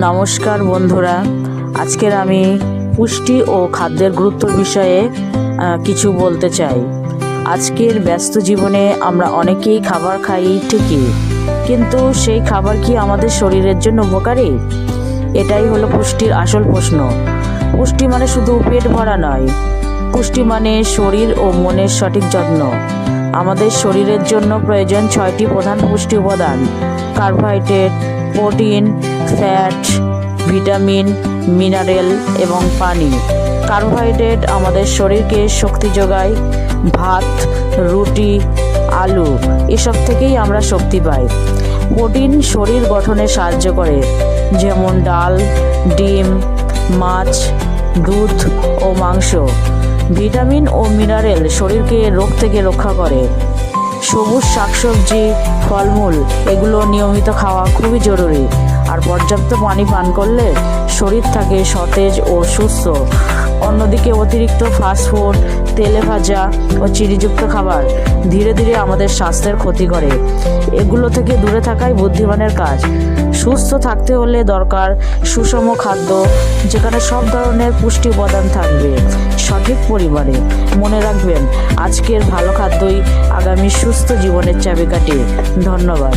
নমস্কার বন্ধুরা, আজকের আমি পুষ্টি ও খাদ্যের গুরুত্বের বিষয়ে কিছু বলতে চাই। আজকের ব্যস্ত জীবনে আমরা অনেকেই খাবার খাই ঠিকই, কিন্তু সেই খাবার কি আমাদের শরীরের জন্য উপকারী? এটাই হলো পুষ্টির আসল প্রশ্ন। পুষ্টি মানে শুধু পেট ভরা নয়, পুষ্টি মানে শরীর ও মনের সঠিক যত্ন। আমাদের শরীরের জন্য প্রয়োজন 6টি প্রধান পুষ্টি উপাদান: carbohydrate, protein, fat, vitamin, mineral এবং পানি। কার্বোহাইড্রেট আমাদের শরীরকে শক্তি যোগায়। ভাত, রুটি, আলু এসব থেকেই আমরা শক্তি পাই। প্রোটিন শরীর গঠনে সাহায্য করে, যেমন ডাল, ডিম, মাছ, দুধ ও মাংস। ভিটামিন ও মিনারেল শরীরকে রোগ থেকে রক্ষা করে। সবুজ শাকসবজি, ফলমূল এগুলো নিয়মিত খাওয়া খুবই জরুরি। আর পর্যাপ্ত পানি পান করলে শরীর থাকে সতেজ ও সুস্থ। অন্যদিকে অতিরিক্ত ফাস্টফুড, তেলে ভাজা ও চিনিযুক্ত খাবার ধীরে ধীরে আমাদের স্বাস্থ্যের ক্ষতি করে। এগুলো থেকে দূরে থাকাই বুদ্ধিমানের কাজ। সুস্থ থাকতে হলে দরকার সুষম খাদ্য, যেখানে সব ধরনের পুষ্টি উপাদান থাকবে সঠিক পরিমাণে। মনে রাখবেন, আজকের ভালো খাদ্যই আগামী সুস্থ জীবনের চাবিকাঠি। ধন্যবাদ।